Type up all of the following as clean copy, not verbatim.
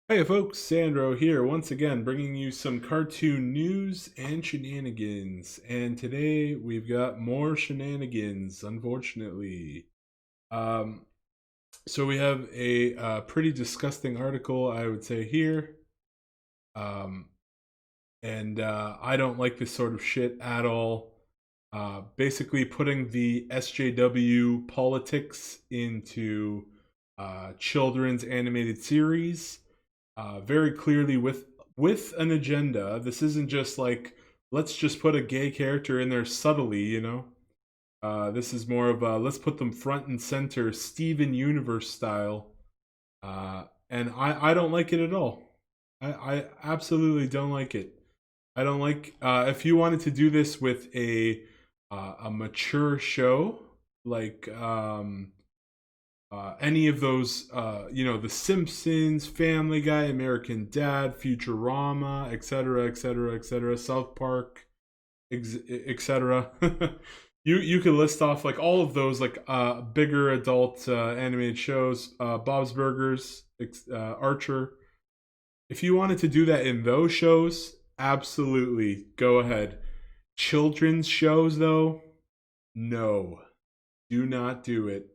Hey folks, Sandro here once again bringing you some cartoon news and shenanigans. And today we've got more shenanigans, unfortunately. Um, so we have a pretty disgusting article, I would say, here. Um, and I don't like this sort of shit at all. Basically, putting the SJW politics into children's animated series very clearly with an agenda. This isn't just like let's just put a gay character in there subtly, you know. This is more of a let's put them front and center, Steven Universe style, and I don't like it at all. I absolutely don't like it. I don't like if you wanted to do this with a mature show like any of those, The Simpsons, Family Guy, American Dad, Futurama, etc., etc., etc., South Park, etc. You could list off like all of those like bigger adult animated shows, Bob's Burgers, Archer. If you wanted to do that in those shows, absolutely go ahead. Children's shows, though, no, do not do it,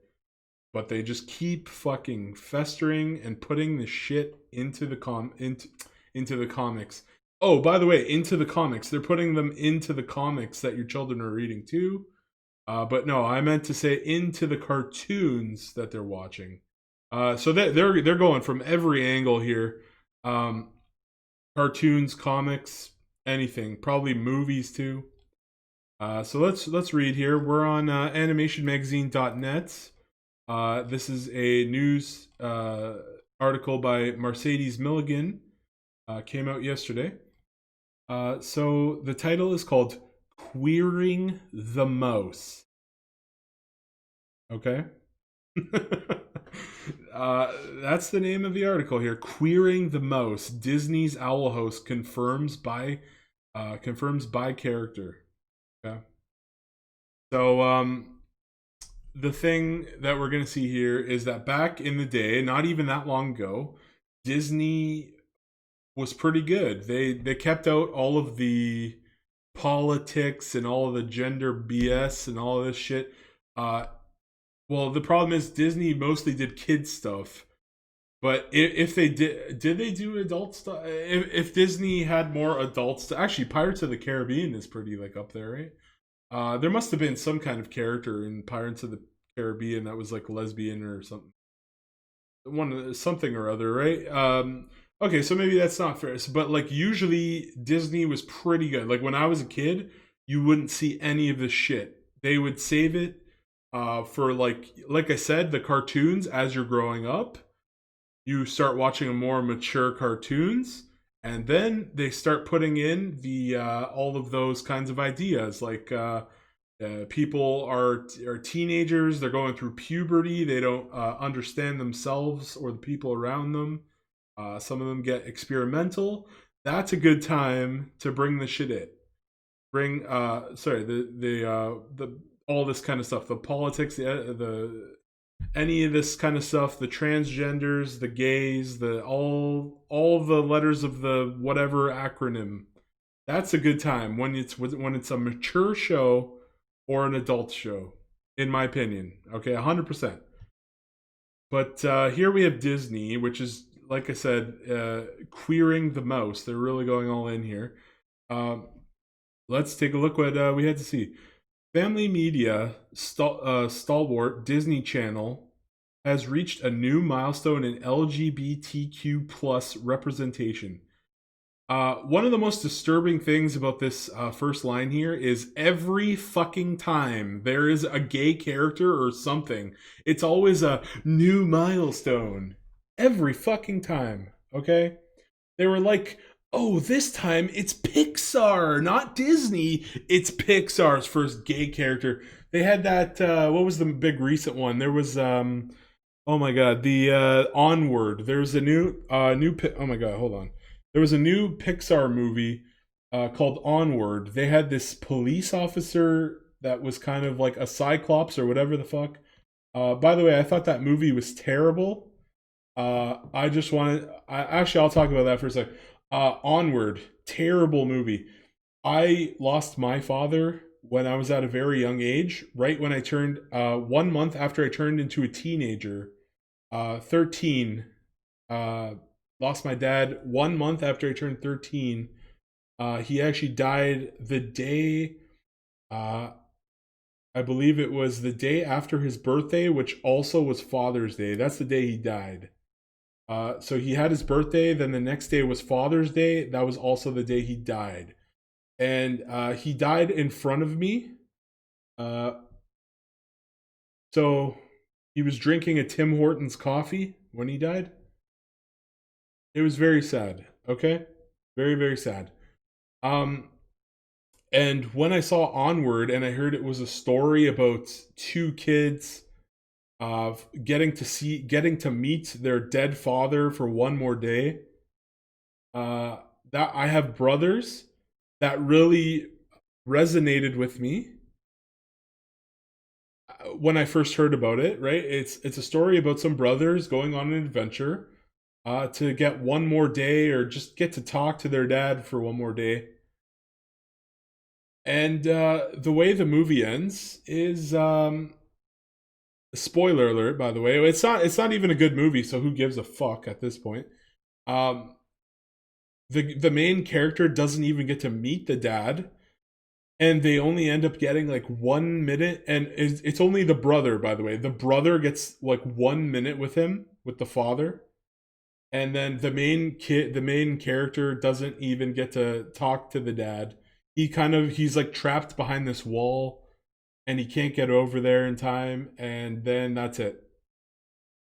but they just keep fucking festering and putting the shit into the comics. Oh, by the way, into the comics. They're putting them into the comics that your children are reading too. But no, I meant to say into the cartoons that they're watching. So they're going from every angle here. Um, Cartoons, comics, anything, probably movies too. So let's read here. We're on animationmagazine.net. This is a news article by Mercedes Milligan. Came out yesterday. So the title is called Queering the Mouse. Okay? That's the name of the article here. Queering the Mouse. Disney's Owl House confirms by character. Okay. So the thing that we're going to see here is that back in the day, not even that long ago, Disney was pretty good. They kept out all of the politics and all of the gender BS and all of this shit. Uh, well, the problem is Disney mostly did kids stuff. But if they did they do adult stuff? If Disney had more adult stuff, actually, Pirates of the Caribbean is pretty like up there, right? There must have been some kind of character in Pirates of the Caribbean that was like lesbian or something, something or other, right? Okay, so maybe that's not fair, but like usually Disney was pretty good. Like when I was a kid, you wouldn't see any of this shit. They would save it for like I said, the cartoons as you're growing up. You start watching more mature cartoons, and then they start putting in the all of those kinds of ideas like people are teenagers, they're going through puberty, they don't understand themselves or the people around them. Some of them get experimental. That's a good time to bring the shit in. Bring sorry the all this kind of stuff, the politics, the any of this kind of stuff, the transgenders, the gays, the all the letters of the whatever acronym. That's a good time when it's a mature show or an adult show, in my opinion. Okay, 100%. But here we have Disney, which is like I said, queering the mouse. They're really going all in here. Um, let's take a look what we had to see. Family media stalwart Disney Channel has reached a new milestone in LGBTQ plus representation. One of the most disturbing things about this first line here is every fucking time there is a gay character or something, it's always a new milestone. Every fucking time, okay? They were like, oh, this time it's Pixar, not Disney. It's Pixar's first gay character. They had that, what was the big recent one? There was, oh my god, the Onward. There's a oh my god, hold on. There was a new Pixar movie called Onward. They had this police officer that was kind of like a cyclops or whatever the fuck. By the way, I thought that movie was terrible. I just wanted. Actually, I'll talk about that for a sec. Onward, terrible movie. I lost my father when I was at a very young age, right when I turned 1 month after I turned into a teenager, 13. Uh, Lost my dad 1 month after I turned 13. He actually died the day, uh, I believe it was the day after his birthday, which also was Father's Day. That's the day he died. So he had his birthday, then the next day was Father's Day. That was also the day he died. And he died in front of me. Uh, so he was drinking a Tim Hortons coffee when he died. It was very sad. Okay, very very sad. Um, and when I saw Onward and I heard it was a story about two kids of getting to meet their dead father for one more day. That I have brothers that really resonated with me when I first heard about it. Right, it's a story about some brothers going on an adventure to get one more day or just get to talk to their dad for one more day. And the way the movie ends is spoiler alert. By the way, it's not even a good movie, so who gives a fuck at this point? Um, the main character doesn't even get to meet the dad, and they only end up getting like 1 minute, and it's only the brother, by the way. The brother gets like 1 minute with him, with the father, and then the main character doesn't even get to talk to the dad. He's like trapped behind this wall, and he can't get over there in time, and then that's it.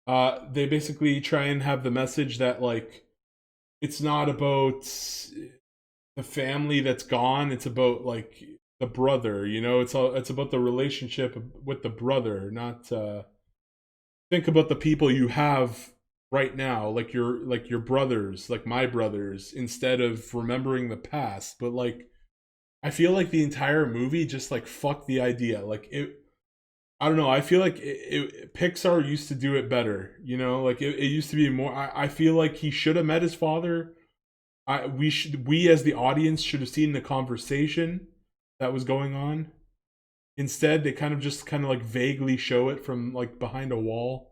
They basically try and have the message that like it's not about the family that's gone. It's about like the brother. It's about the relationship with the brother. Not think about the people you have right now, like your brothers, like my brothers, instead of remembering the past. But like, I feel like the entire movie just like fucked the idea. Like it. I don't know. I feel like Pixar used to do it better. Like it used to be more. I feel like he should have met his father. We as the audience should have seen the conversation that was going on. Instead, they kind of like vaguely show it from like behind a wall,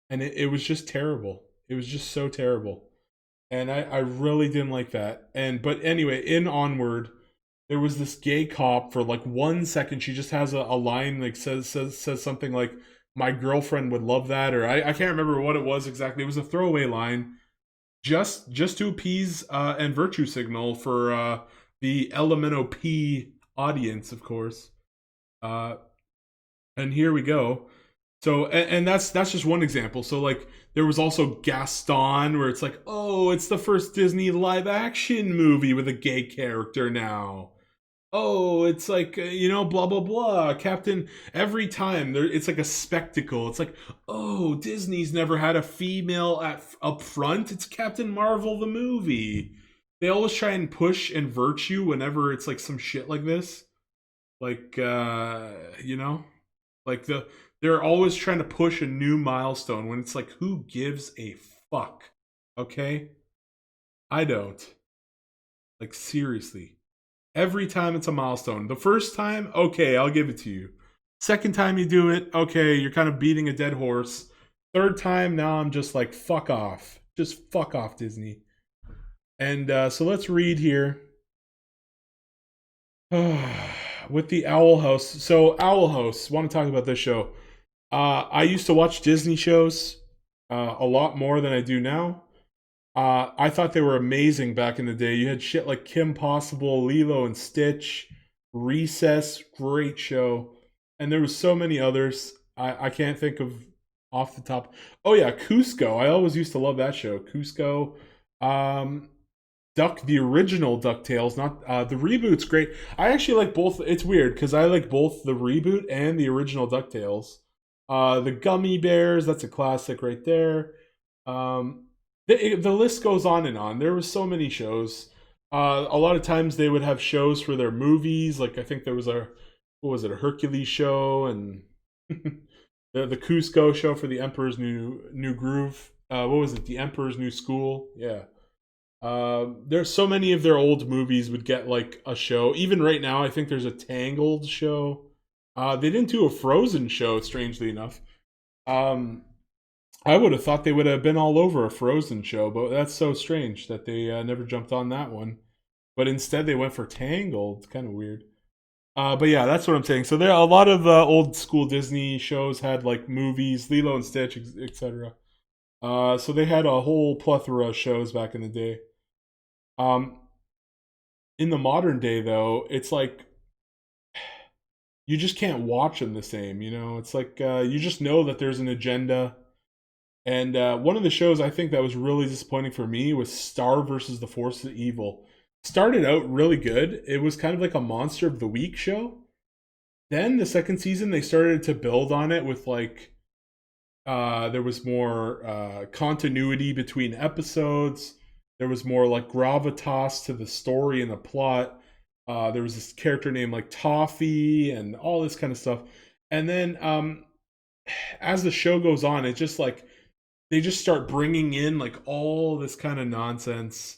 and it was just terrible. It was just so terrible, and I really didn't like that. But anyway, in Onward, there was this gay cop for like 1 second. She just has a line like says something like "My girlfriend would love that," or I can't remember what it was exactly. It was a throwaway line, just to appease and virtue signal for the LMNOP audience, of course. Uh, and here we go. So, and that's just one example. So, like, there was also Gaston, where it's like, oh, it's the first Disney live action movie with a gay character now. Oh, it's like blah blah blah. Captain. Every time it's like a spectacle. It's like, oh, Disney's never had a female up front. It's Captain Marvel the movie. They always try and push and virtue whenever it's like some shit like this. Like like they're always trying to push a new milestone when it's like, who gives a fuck? Okay, I don't. Like, seriously. Every time it's a milestone. The first time, okay, I'll give it to you. Second time you do it, okay, you're kind of beating a dead horse. Third time, now I'm just like, fuck off. Just fuck off, Disney. And so let's read here. With the Owl House. So, Owl House, want to talk about this show. I used to watch Disney shows a lot more than I do now. I thought they were amazing back in the day. You had shit like Kim Possible, Lilo and Stitch, Recess, great show, and there was so many others. I can't think of off the top. Oh yeah, Cusco. I always used to love that show. Cusco, um, the original Ducktales, not the reboot's great. I actually like both. It's weird because I like both the reboot and the original Ducktales. The Gummy Bears, that's a classic right there. Um, the list goes on and on. There was so many shows. A lot of times they would have shows for their movies. Like I think there was a Hercules show and the Cusco show for the Emperor's New Groove. what was it? The Emperor's New School. Yeah. There's so many of their old movies would get like a show. Even right now, I think there's a Tangled show. They didn't do a Frozen show, strangely enough. Um, I would have thought they would have been all over a Frozen show, but that's so strange that they never jumped on that one. But instead, they went for Tangled. Kind of weird. But yeah, that's what I'm saying. So there, a lot of old school Disney shows had like movies, Lilo and Stitch, etc. So they had a whole plethora of shows back in the day. Um, in the modern day, though, it's like you just can't watch them the same. You know, it's like you just know that there's an agenda. And one of the shows I think that was really disappointing for me was Star versus the Force of Evil. Started out really good. It was kind of like a Monster of the Week show. Then the second season they started to build on it with like there was more continuity between episodes. There was more like gravitas to the story and the plot. There was this character named like Toffee and all this kind of stuff. And then as the show goes on, it just like they just start bringing in like all this kind of nonsense,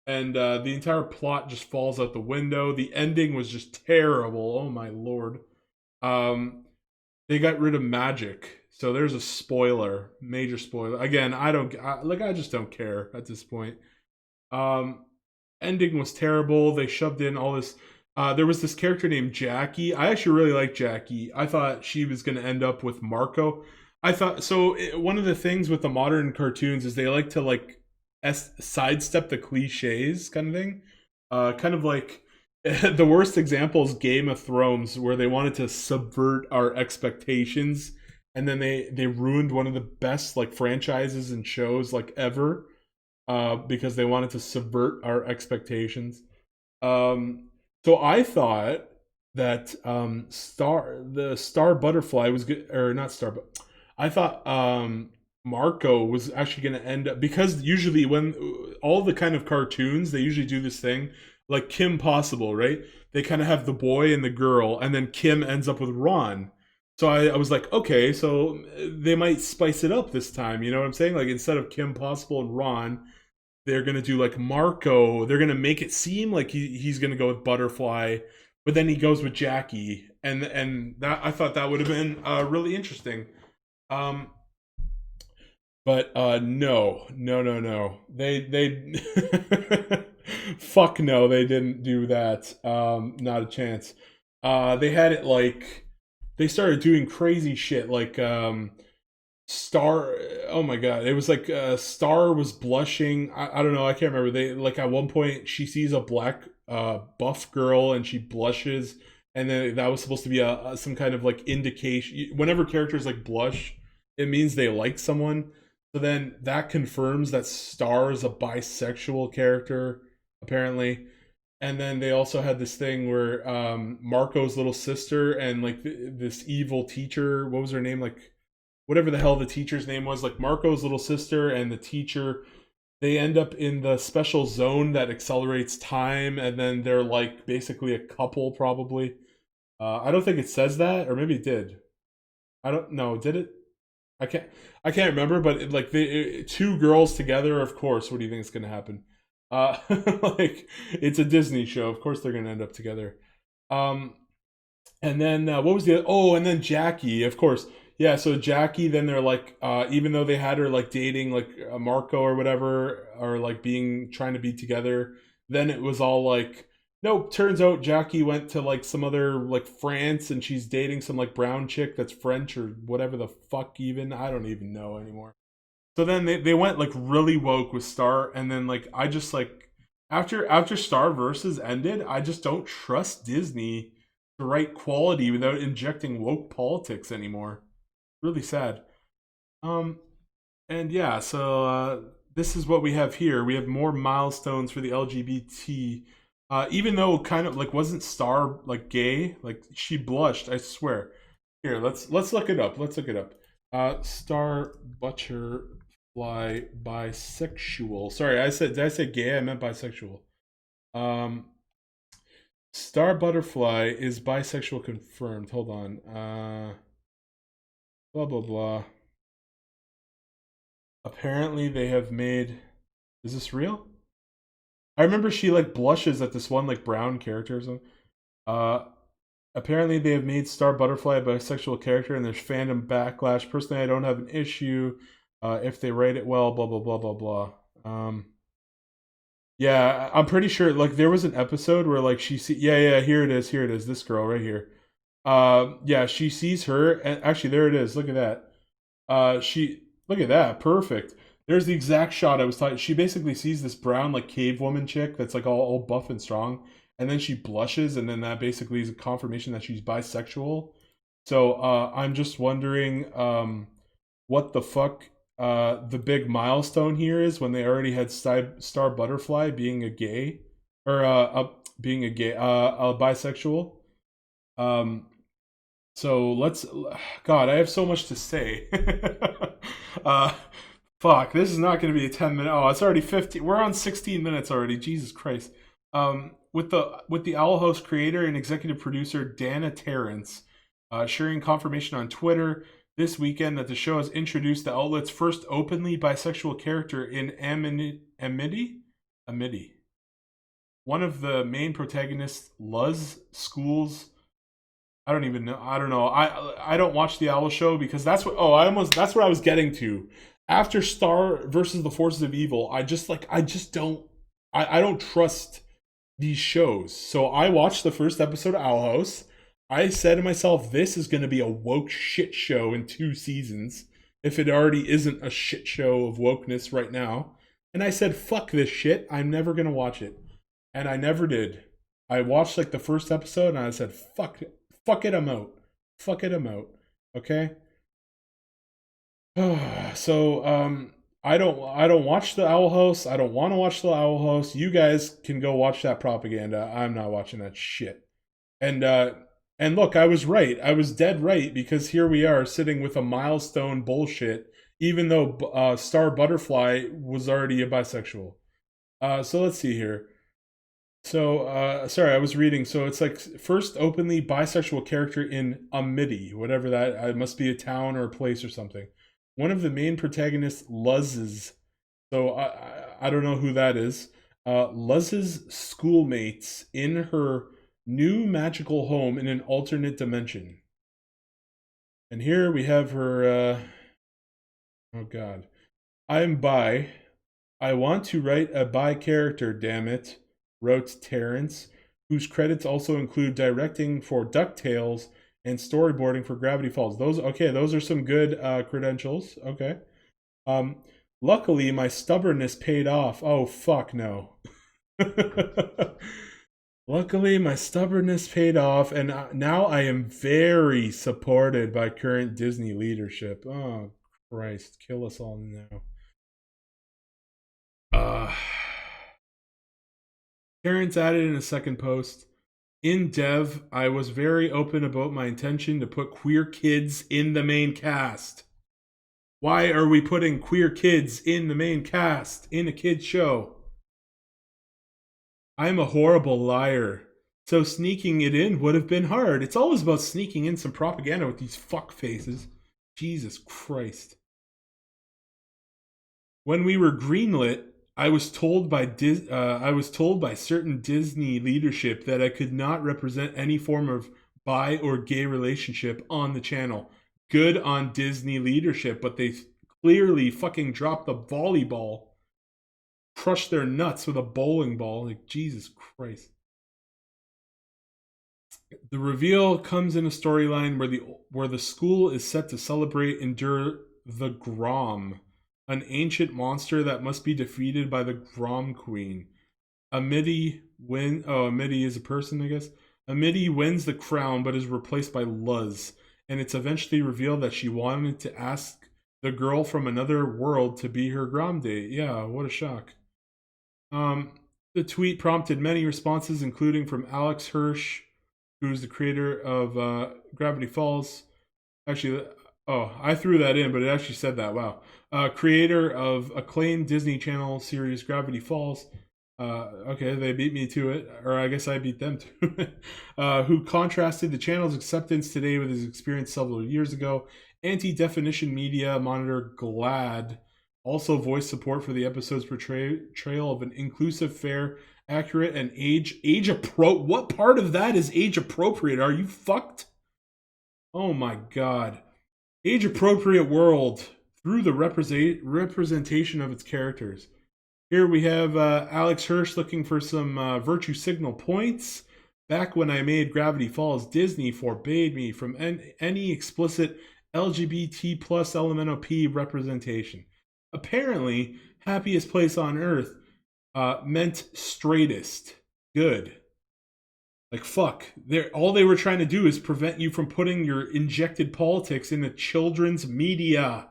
and the entire plot just falls out the window. The ending was just terrible. Oh my lord. Um, they got rid of magic. So there's a spoiler, major spoiler. Again, I just don't care at this point. Um, Ending was terrible. They shoved in all this. There was this character named Jackie. I actually really like Jackie. I thought she was going to end up with Marco. I thought so. One of the things with the modern cartoons is they like to like sidestep the cliches, kind of thing. Kind of like the worst example is Game of Thrones, where they wanted to subvert our expectations, and then they ruined one of the best like franchises and shows like ever because they wanted to subvert our expectations. So I thought that the Star Butterfly was good, or not Star, but I thought Marco was actually going to end up, because usually when all the kind of cartoons they usually do this thing like Kim Possible, right? They kind of have the boy and the girl, and then Kim ends up with Ron. So I was like, okay, so they might spice it up this time. You know what I'm saying? Like instead of Kim Possible and Ron, they're gonna do like Marco. They're gonna make it seem like he's gonna go with Butterfly, but then he goes with Jackie, and that I thought that would have been really interesting. Um, but no, no, no, no. They fuck no, they didn't do that. Not a chance. They had it like they started doing crazy shit like Star, oh my god, it was like Star was blushing. I don't know, I can't remember. They like at one point she sees a black buff girl and she blushes, and then that was supposed to be some kind of like indication. Whenever characters like blush, it means they like someone. So then that confirms that Star is a bisexual character apparently. And then they also had this thing where Marco's little sister and like this evil teacher, what was her name, like whatever the hell the teacher's name was, like Marco's little sister and the teacher, they end up in the special zone that accelerates time, and then they're like basically a couple, probably. I don't think it says that, or maybe it did. I don't know. Did it? I can't. I can't remember. But like two girls together, of course. What do you think is going to happen? Uh, like it's a Disney show. Of course, they're going to end up together. Um, and then what was the oh, and then Jackie, of course. Yeah, so Jackie, then they're like, even though they had her like dating like Marco or whatever, or like being trying to be together, then it was all like, nope. Turns out Jackie went to like some other like France, and she's dating some like brown chick that's French or whatever the fuck. Even I don't even know anymore. So then they went like really woke with Star, and then like I just like after Star Versus ended, I just don't trust Disney to write quality without injecting woke politics anymore. Really sad. Um, and yeah, so this is what we have here. We have more milestones for the LGBT. Even though kind of like wasn't Star like gay, like she blushed. I swear. Here, let's look it up. Let's look it up. Star Butterfly bisexual. Sorry, I said did I say gay? I meant bisexual. Um, Star Butterfly is bisexual confirmed. Hold on. Blah blah blah. Apparently they have made. Is this real? I remember she like blushes at this one like brown character or something. Uh, Apparently they have made Star Butterfly a bisexual character, and there's fandom backlash. Personally, I don't have an issue if they write it well. Blah blah blah blah blah. Yeah, I'm pretty sure. Like there was an episode where like yeah, here it is, this girl right here. Yeah, she sees her, and actually there it is. Look at that. She look at that, perfect. There's the exact shot I was talking. She basically sees this brown like cave woman chick that's like all buff and strong, and then she blushes, and then that basically is a confirmation that she's bisexual. So I'm just wondering what the fuck the big milestone here is when they already had Star Butterfly being a gay or being a bisexual. Um, so let's. God, I have so much to say. uh, Fuck, this is not going to be a 10-minute. Oh, it's already 50. We're on 16 minutes already. Jesus Christ. With the Owl House creator and executive producer Dana Terrence sharing confirmation on Twitter this weekend that the show has introduced the outlet's first openly bisexual character in Amity. One of the main protagonists, Luz Schools. I don't even know. I don't know. I don't watch the Owl Show because that's what. Oh, that's what I was getting to. After Star versus the Forces of Evil, I just don't. I don't trust these shows. So I watched the first episode of Owl House. I said to myself, this is going to be a woke shit show in 2 seasons, if it already isn't a shit show of wokeness right now. And I said, fuck this shit. I'm never going to watch it. And I never did. I watched like the first episode and I said, fuck it. Fuck it, I'm out. Fuck it, I'm out. Okay? So, I don't watch the Owl House. I don't want to watch the Owl House. You guys can go watch that propaganda. I'm not watching that shit. And look, I was right. I was dead right because here we are sitting with a milestone bullshit, even though Star Butterfly was already a bisexual. So let's see here. So, sorry, I was reading. So it's like first openly bisexual character in Amity, whatever that. It must be a town or a place or something. One of the main protagonists, Luz's. So I don't know who that is. Luz's schoolmates in her new magical home in an alternate dimension. And here we have her. Oh God, I'm bi. I want to write a bi character. Damn it, wrote Terrence, whose credits also include directing for DuckTales and storyboarding for Gravity Falls. Those are some good credentials. Okay. Luckily, my stubbornness paid off. Oh fuck no. Luckily, my stubbornness paid off, and now I am very supported by current Disney leadership. Oh Christ, kill us all now. Terrence added in a second post. In Dev, I was very open about my intention to put queer kids in the main cast. Why are we putting queer kids in the main cast in a kids show? I'm a horrible liar. So sneaking it in would have been hard. It's always about sneaking in some propaganda with these fuck faces. Jesus Christ. When we were greenlit, I was told by certain Disney leadership that I could not represent any form of bi or gay relationship on the channel. Good on Disney leadership, but they clearly fucking dropped the volleyball, crushed their nuts with a bowling ball. Like Jesus Christ. The reveal comes in a storyline where the school is set to celebrate Endure the Grom, an ancient monster that must be defeated by the Grom Queen. Amity is a person, I guess. Amity wins the crown but is replaced by Luz, and it's eventually revealed that she wanted to ask the girl from another world to be her Grom date. Yeah, what a shock. The tweet prompted many responses, including from Alex Hirsch, who's the creator of Gravity Falls. Actually, I threw that in, but it actually said that. Wow. Creator of acclaimed Disney Channel series Gravity Falls. Okay, they beat me to it, or I guess I beat them to it. Who contrasted the channel's acceptance today with his experience several years ago. Anti-definition media monitor GLAAD Also, voice support for the episode's portrayal of an inclusive, fair, accurate, and What part of that is age appropriate? Are you fucked? Oh my god. Age appropriate world through the representation of its characters. Here we have Alex Hirsch looking for some virtue signal points. Back when I made Gravity Falls, Disney forbade me from any explicit LGBT plus LMNOP representation. Apparently, happiest place on earth meant straightest. Good. Like, fuck. All they were trying to do is prevent you from putting your injected politics into children's media.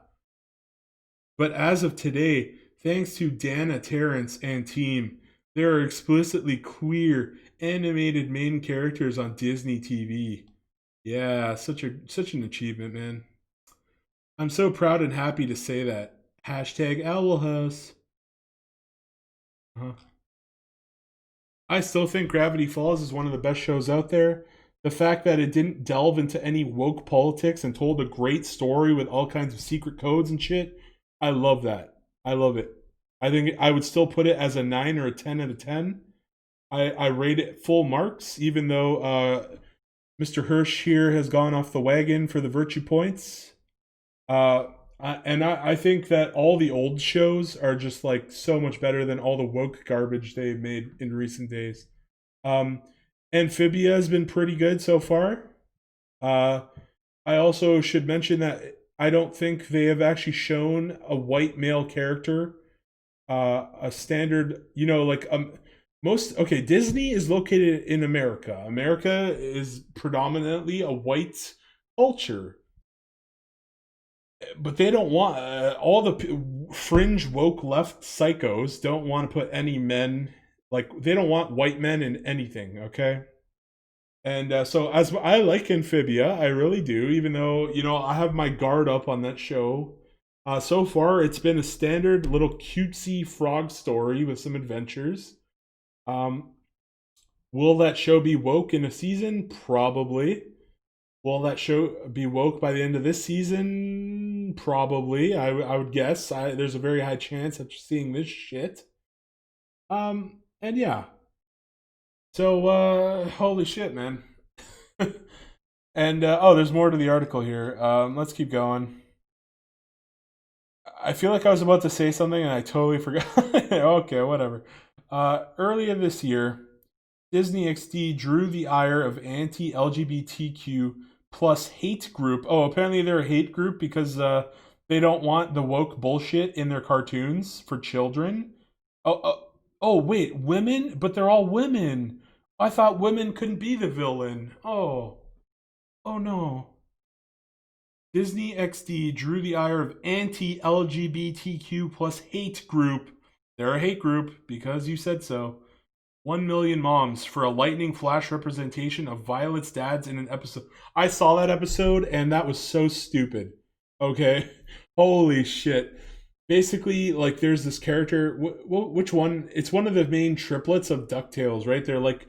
But as of today, thanks to Dana Terrence and team, there are explicitly queer animated main characters on Disney TV. Yeah, such an achievement, man. I'm so proud and happy to say that. Hashtag Owlhouse. Uh-huh. I still think Gravity Falls is one of the best shows out there. The fact that it didn't delve into any woke politics and told a great story with all kinds of secret codes and shit, I love that. I love it. I think I would still put it as a 9 or a 10 out of 10. I rate it full marks, even though Mr. Hirsch here has gone off the wagon for the virtue points. I think that all the old shows are just like so much better than all the woke garbage they've made in recent days. Amphibia has been pretty good so far. I also should mention that I don't think they have actually shown a white male character. A standard, Disney is located in America. America is predominantly a white culture. But they don't want all the fringe woke left psychos don't want to put any men, like they don't want white men in anything, okay? And so as I like Amphibia, I really do, even though I have my guard up on that show. So far, it's been a standard little cutesy frog story with some adventures. Will that show be woke in a season? Probably. Will that show be woke by the end of this season? Probably. I would guess. There's a very high chance of seeing this shit. And yeah. So, holy shit, man. And, there's more to the article here. Let's keep going. I feel like I was about to say something and I totally forgot. Okay, whatever. Earlier this year, Disney XD drew the ire of anti-LGBTQ plus hate group. Oh, apparently they're a hate group because they don't want the woke bullshit in their cartoons for children. Wait, women? But they're all women. I thought women couldn't be the villain. Oh no. Disney XD drew the ire of anti-LGBTQ plus hate group. They're a hate group because you said so. 1 million moms for a lightning flash representation of Violet's dads in an episode. I saw that episode and that was so stupid. Okay? Holy shit. Basically, like, there's this character. Which one? It's one of the main triplets of DuckTales, right? They're like,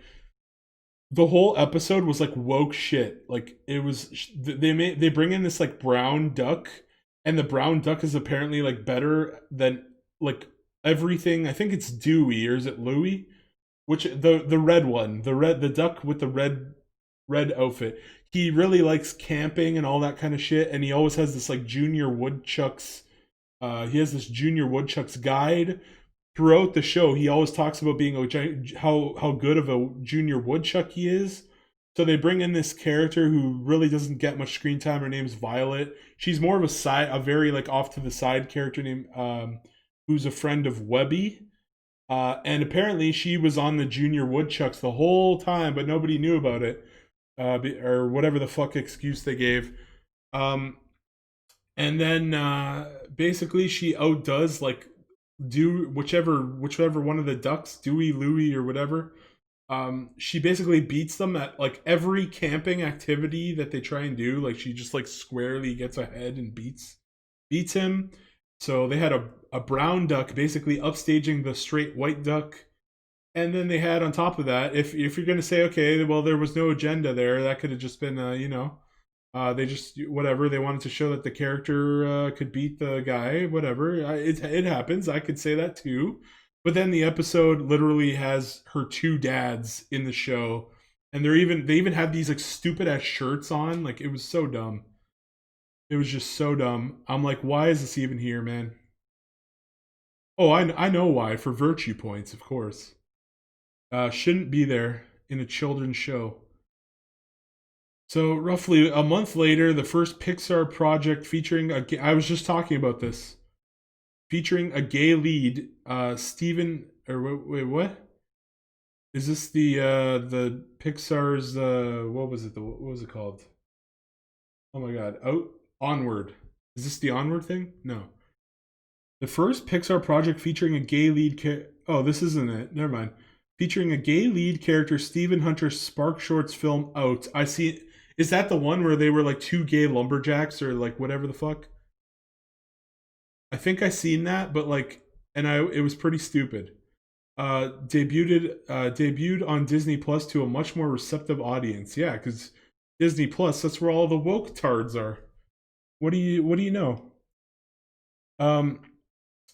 the whole episode was like woke shit. Like, it was, they bring in this like brown duck, and the brown duck is apparently like better than like everything. I think it's Dewey, or is it Louie? Which the red one, the duck with the red outfit. He really likes camping and all that kind of shit, and he always has this like junior woodchucks. He has this junior woodchucks guide throughout the show. He always talks about being how good of a junior woodchuck he is. So they bring in this character who really doesn't get much screen time. Her name's Violet. She's more of a very like off to the side character named who's a friend of Webby. And apparently she was on the junior woodchucks the whole time, but nobody knew about it, or whatever the fuck excuse they gave. And then basically she outdoes like whichever one of the ducks, Dewey, Louie, or whatever. She basically beats them at like every camping activity that they try and do. Like, she just like squarely gets ahead and beats him. So they had a brown duck basically upstaging the straight white duck. And then they had on top of that, if you're going to say, okay, well, there was no agenda there, that could have just been, They just whatever they wanted to show that the character could beat the guy. Whatever, it happens. I could say that too. But then the episode literally has her two dads in the show, and they even had these like stupid ass shirts on. Like it was so dumb. It was just so dumb. I'm like, why is this even here, man? Oh, I know why. For virtue points, of course. Shouldn't be there in a children's show. So roughly a month later, the first Pixar project featuring I was just talking about this, featuring a gay lead, Steven or wait, what? Is this the Pixar's what was it? What was it called? Oh my god. Out Onward. Is this the Onward thing? No. The first Pixar project featuring a gay lead oh, this isn't it. Never mind. Featuring a gay lead character, Stephen Hunter's Spark Shorts film Out. I see. Is that the one where they were like two gay lumberjacks or like whatever the fuck? I think I seen that, but like, and it was pretty stupid. Debuted on Disney Plus to a much more receptive audience. Yeah, because Disney Plus, that's where all the woke tards are. What do you know? Um,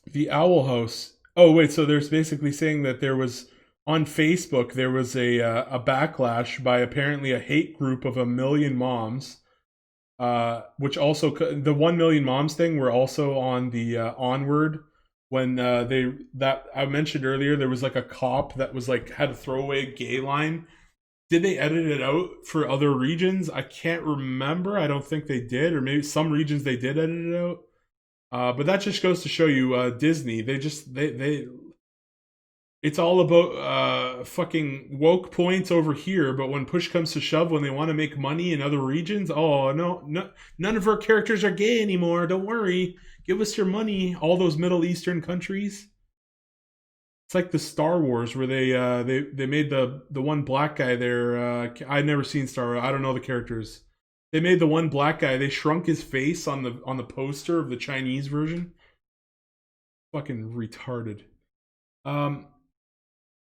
the Owl House. Oh wait, so there's basically saying that there was on Facebook there was a backlash by apparently a hate group of 1 million moms, which also the 1 million moms thing were also on the Onward when they that I mentioned earlier there was like a cop that was like had a throwaway gay line. Did they edit it out for other regions? I can't remember. I don't think they did, or maybe some regions they did edit it out. But that just goes to show you, Disney. They it's all about fucking woke points over here. But when push comes to shove, when they want to make money in other regions, oh no, none of our characters are gay anymore. Don't worry, give us your money. All those Middle Eastern countries. It's like the Star Wars where they made the one black guy there. I've never seen Star Wars. I don't know the characters. They made the one black guy. They shrunk his face on the poster of the Chinese version. Fucking retarded. Um.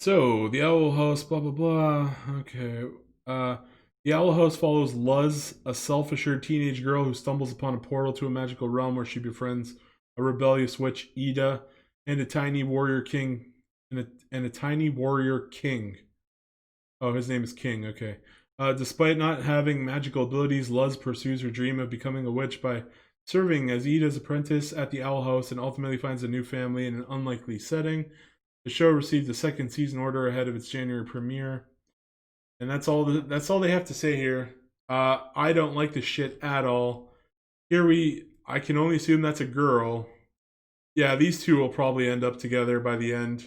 So the Owl House, blah blah blah. Okay. The Owl House follows Luz, a self-assured teenage girl who stumbles upon a portal to a magical realm where she befriends a rebellious witch, Ida, and a tiny warrior king, and a tiny warrior king. Oh, his name is King. Okay. Despite not having magical abilities, Luz pursues her dream of becoming a witch by serving as Ida's apprentice at the Owl House and ultimately finds a new family in an unlikely setting. The show received a second season order ahead of its January premiere, and that's all they have to say here. I don't like the shit at all. I can only assume that's a girl. Yeah, these two will probably end up together by the end.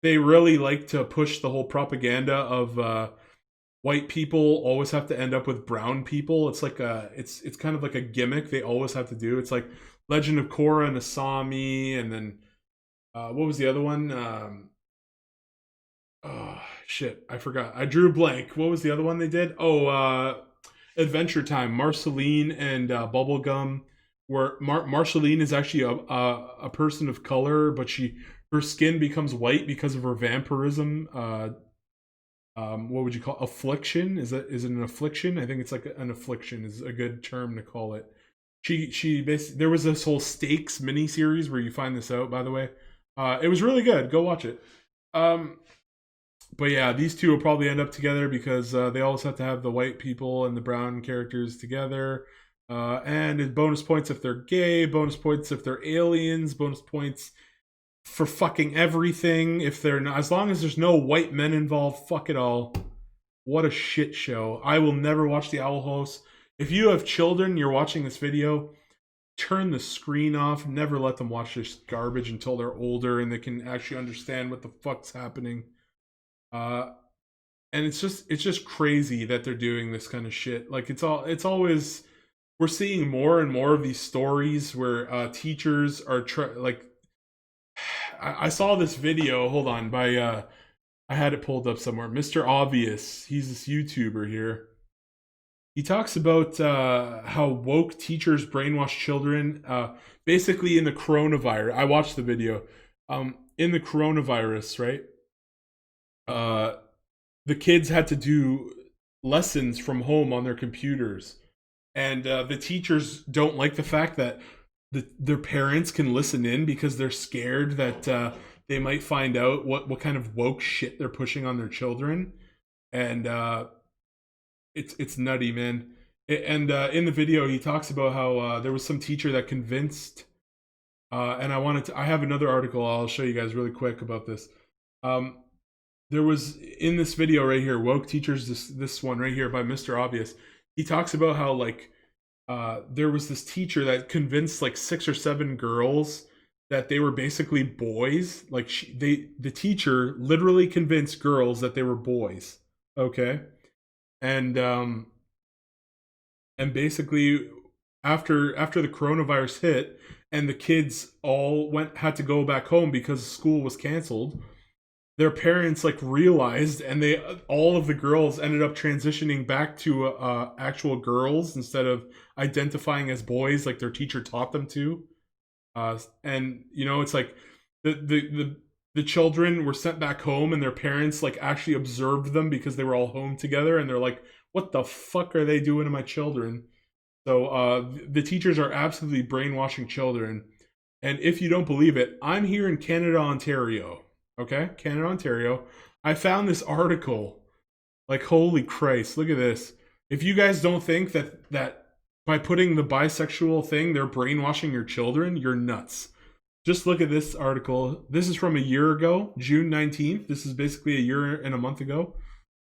They really like to push the whole propaganda of white people always have to end up with brown people. It's like it's kind of like a gimmick they always have to do. It's like Legend of Korra and Asami, and then what was the other one? Oh shit, I forgot. I drew a blank. What was the other one they did? Oh, Adventure Time. Marceline and Bubblegum. Where Marceline is actually a person of color, but her skin becomes white because of her vampirism. What would you call affliction? Is it an affliction? I think it's like an affliction is a good term to call it. She basically there was this whole Stakes miniseries where you find this out. By the way, it was really good. Go watch it. But yeah, these two will probably end up together because they always have to have the white people and the brown characters together. And bonus points if they're gay, bonus points if they're aliens, bonus points for fucking everything if they're not, as long as there's no white men involved, fuck it all. What a shit show. I will never watch the Owl House. If you have children, you're watching this video, turn the screen off. Never let them watch this garbage until they're older and they can actually understand what the fuck's happening. And it's just crazy that they're doing this kind of shit. Like it's always we're seeing more and more of these stories where teachers are like I saw this video, hold on, by I had it pulled up somewhere. Mr. Obvious, he's this YouTuber here. He talks about how woke teachers brainwash children. Basically, in the coronavirus, I watched the video. In the coronavirus, right? The kids had to do lessons from home on their computers. and the teachers don't like the fact that their parents can listen in because they're scared that they might find out what kind of woke shit they're pushing on their children, and it's nutty, man. And in the video, he talks about how there was some teacher that convinced. And I have another article I'll show you guys really quick about this. There was in this video right here, woke teachers. This one right here by Mr. Obvious. He talks about how like there was this teacher that convinced like 6 or 7 girls that they were basically boys. Like the teacher literally convinced girls that they were boys. Okay, and basically after the coronavirus hit and the kids all had to go back home because school was canceled, their parents like realized, and they all of the girls ended up transitioning back to actual girls instead of identifying as boys like their teacher taught them to. And you know, it's like the children were sent back home and their parents like actually observed them because they were all home together, and they're like, what the fuck are they doing to my children? So the teachers are absolutely brainwashing children. And if you don't believe it, I'm here in Canada, Ontario. Okay? Canada, Ontario. I found this article. Like, holy Christ, look at this. If you guys don't think that by putting the bisexual thing, they're brainwashing your children, you're nuts. Just look at this article. This is from a year ago, June 19th. This is basically a year and a month ago.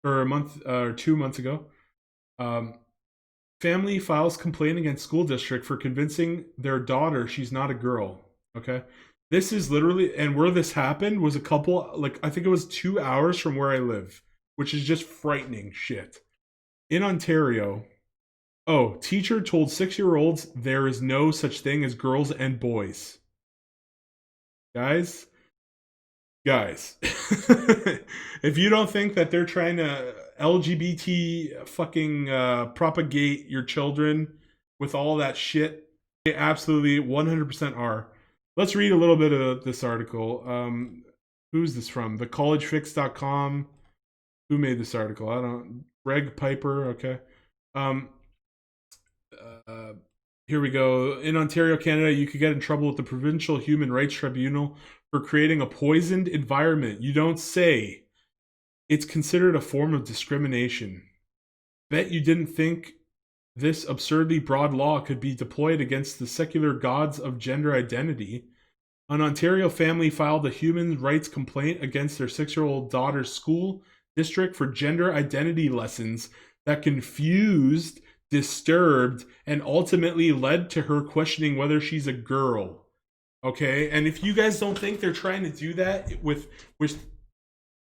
Or a month, or 2 months ago. Family files complaint against school district for convincing their daughter she's not a girl. Okay. This is literally, and where this happened was a couple, like, I think it was 2 hours from where I live, which is just frightening shit. In Ontario, teacher told 6-year-olds there is no such thing as girls and boys. Guys, if you don't think that they're trying to LGBT fucking propagate your children with all that shit, they absolutely 100% are. Let's read a little bit of this article. Who's this from? thecollegefix.com. Who made this article? I don't. Greg Piper. Okay. Here we go. In Ontario, Canada, you could get in trouble with the Provincial Human Rights Tribunal for creating a poisoned environment. You don't say. It's considered a form of discrimination. Bet you didn't think this absurdly broad law could be deployed against the secular gods of gender identity. An Ontario family filed a human rights complaint against their 6-year-old daughter's school district for gender identity lessons that confused, disturbed, and ultimately led to her questioning whether she's a girl. Okay, and if you guys don't think they're trying to do that with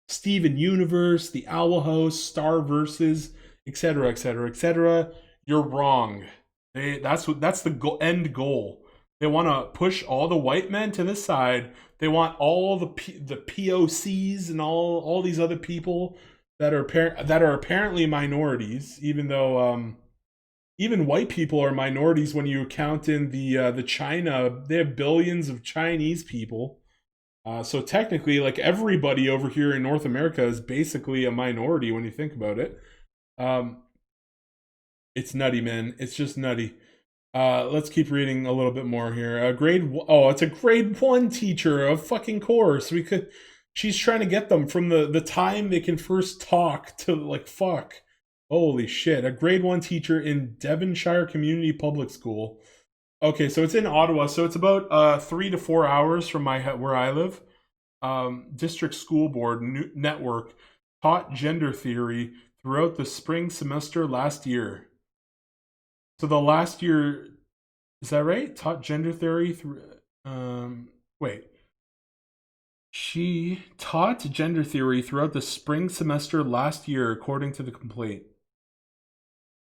Steven Universe, the Owl House, Star Versus, etc., etc., etc., you're wrong. That's the end goal. They want to push all the white men to the side. They want all the POCs and all these other people that are apparently minorities, even though even white people are minorities when you count in the China. They have billions of Chinese people. So technically, like, everybody over here in North America is basically a minority when you think about it. It's nutty, man. It's just nutty. Let's keep reading a little bit more here. It's a grade 1 teacher, of fucking course. She's trying to get them from the time they can first talk to, like, fuck. Holy shit. A grade 1 teacher in Devonshire Community Public School. Okay, so it's in Ottawa, so it's about 3 to 4 hours from where I live. District School Board Network taught gender theory throughout the spring semester last year. So the last year, is that right? Taught gender theory through. Wait. She taught gender theory throughout the spring semester last year, according to the complaint.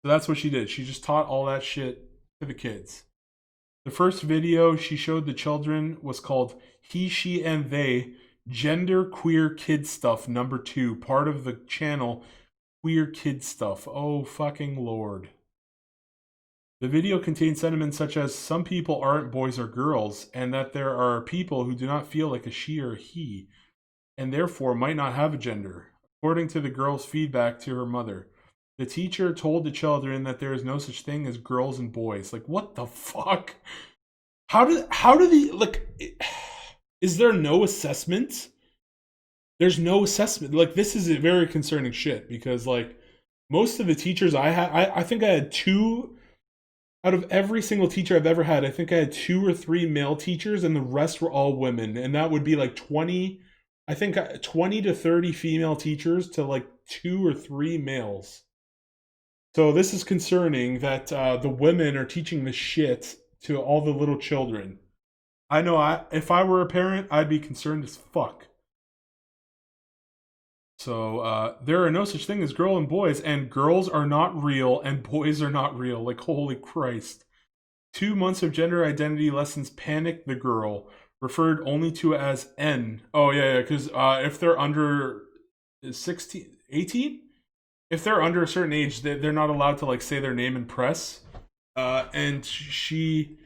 So that's what she did. She just taught all that shit to the kids. The first video she showed the children was called He, She, and They, Gender Queer Kid Stuff #2, part of the channel Queer Kid Stuff. Oh, fucking Lord. The video contains sentiments such as some people aren't boys or girls, and that there are people who do not feel like a she or he, and therefore might not have a gender, according to the girl's feedback to her mother. The teacher told the children that there is no such thing as girls and boys. Like, what the fuck? How do the, like, is there no assessment? There's no assessment. Like, this is a very concerning shit because, like, most of the teachers I had, I think I had two out of every single teacher I've ever had. I think I had 2 or 3 male teachers, and the rest were all women. And that would be like 20, I think 20 to 30 female teachers to like 2 or 3 males. So this is concerning that the women are teaching the shit to all the little children. I know if I were a parent, I'd be concerned as fuck. So there are no such thing as girl and boys, and girls are not real, and boys are not real. Like, holy Christ. 2 months of gender identity lessons panic the girl, referred only to as N. Oh, yeah, because if they're under 16, 18? If they're under a certain age, they're not allowed to, like, say their name in press. And she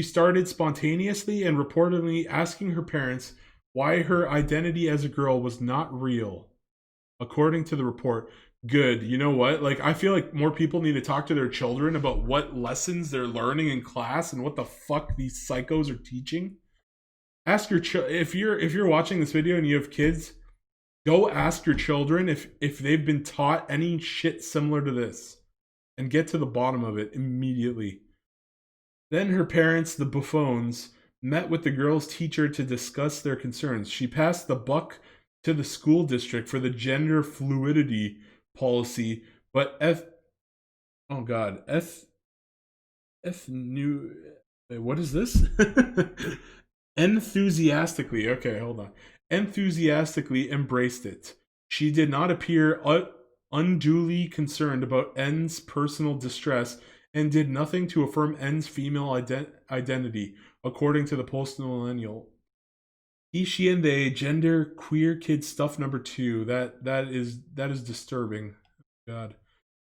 started spontaneously and reportedly asking her parents why her identity as a girl was not real. According to the report, good. You know what? Like, I feel like more people need to talk to their children about what lessons they're learning in class and what the fuck these psychos are teaching. Ask your if you're watching this video and you have kids, go ask your children if they've been taught any shit similar to this, and get to the bottom of it immediately. Then her parents, the buffoons, met with the girl's teacher to discuss their concerns. She passed the buck to the school district for the gender fluidity policy, but what is this? Enthusiastically, okay, hold on. Enthusiastically embraced it. She did not appear unduly concerned about N's personal distress and did nothing to affirm N's female identity, according to the post-millennial. He, she, and they, gender, queer kid stuff number 2. That is disturbing. God,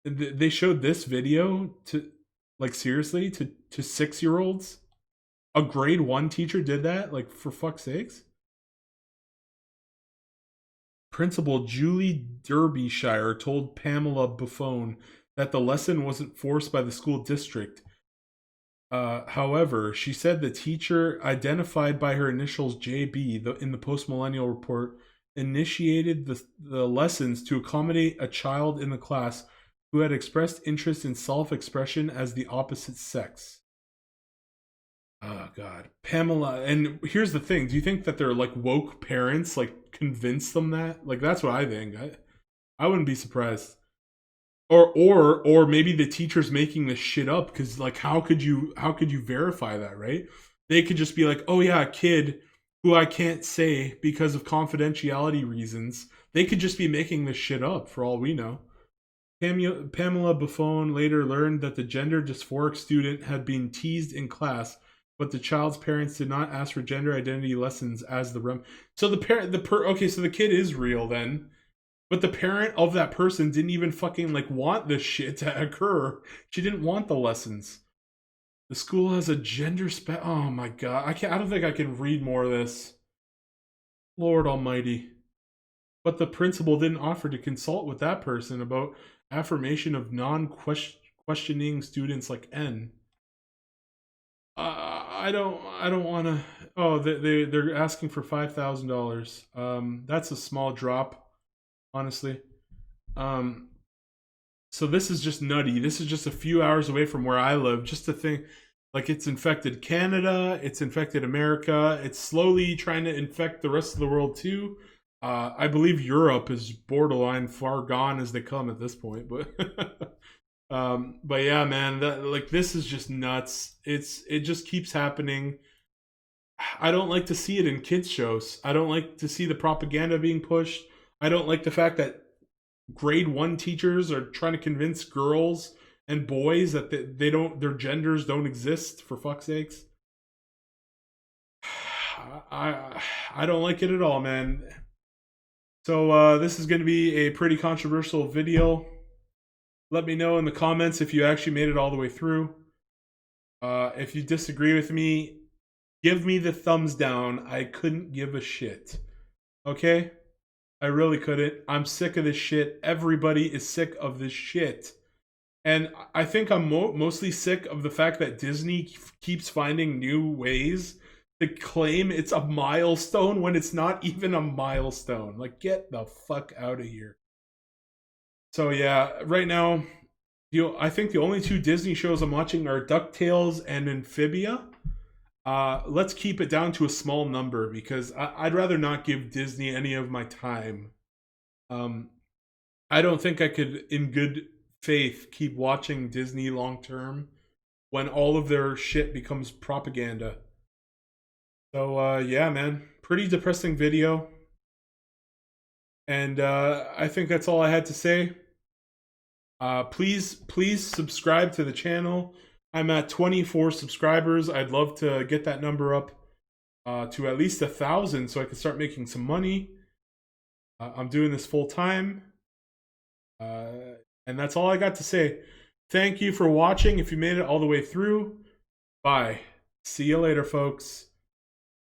they showed this video to, like, seriously, to 6-year-olds. A grade 1 teacher did that, like, for fuck's sakes. Principal Julie Derbyshire told Pamela Buffone that the lesson wasn't forced by the school district. However, she said the teacher, identified by her initials JB in the post-millennial report, initiated the lessons to accommodate a child in the class who had expressed interest in self-expression as the opposite sex. Oh, God. Pamela, and here's the thing. Do you think that they're, like, woke parents, like, convince them that? Like, that's what I think. I wouldn't be surprised. Or maybe the teacher's making this shit up, because, like, how could you verify that, right? They could just be like, oh yeah, a kid who I can't say because of confidentiality reasons. They could just be making this shit up for all we know. Pamela Buffone later learned that the gender dysphoric student had been teased in class, but the child's parents did not ask for gender identity lessons as the So okay, so the kid is real then. But the parent of that person didn't even fucking, like, want this shit to occur. She didn't want the lessons. The school has a gender oh my God. I don't think I can read more of this. Lord almighty. But the principal didn't offer to consult with that person about affirmation of non-questioning students like N. I don't want to. Oh, they're asking for $5,000. That's a small drop, honestly. So this is just nutty. This is just a few hours away from where I live. Just to think, like, it's infected Canada, it's infected America, it's slowly trying to infect the rest of the world too. I believe Europe is borderline far gone as they come at this point, but but yeah, man, this is just nuts. It just keeps happening. I don't like to see it in kids shows. I don't like to see the propaganda being pushed. I don't like the fact that grade 1 teachers are trying to convince girls and boys that their genders don't exist, for fuck's sakes. I don't like it at all, man. So this is going to be a pretty controversial video. Let me know in the comments if you actually made it all the way through. If you disagree with me, give me the thumbs down. I couldn't give a shit. Okay? I really couldn't. I'm sick of this shit. Everybody is sick of this shit. And I think I'm mostly sick of the fact that Disney keeps finding new ways to claim it's a milestone when it's not even a milestone. Like, get the fuck out of here. So yeah, right now, I think the only two Disney shows I'm watching are DuckTales and Amphibia. Let's keep it down to a small number because I'd rather not give Disney any of my time. I don't think I could, in good faith, keep watching Disney long term when all of their shit becomes propaganda. So yeah, man, pretty depressing video. And I think that's all I had to say. Please subscribe to the channel. I'm at 24 subscribers. I'd love to get that number up to at least 1,000 so I can start making some money. I'm doing this full time. And that's all I got to say. Thank you for watching. If you made it all the way through, bye. See you later, folks.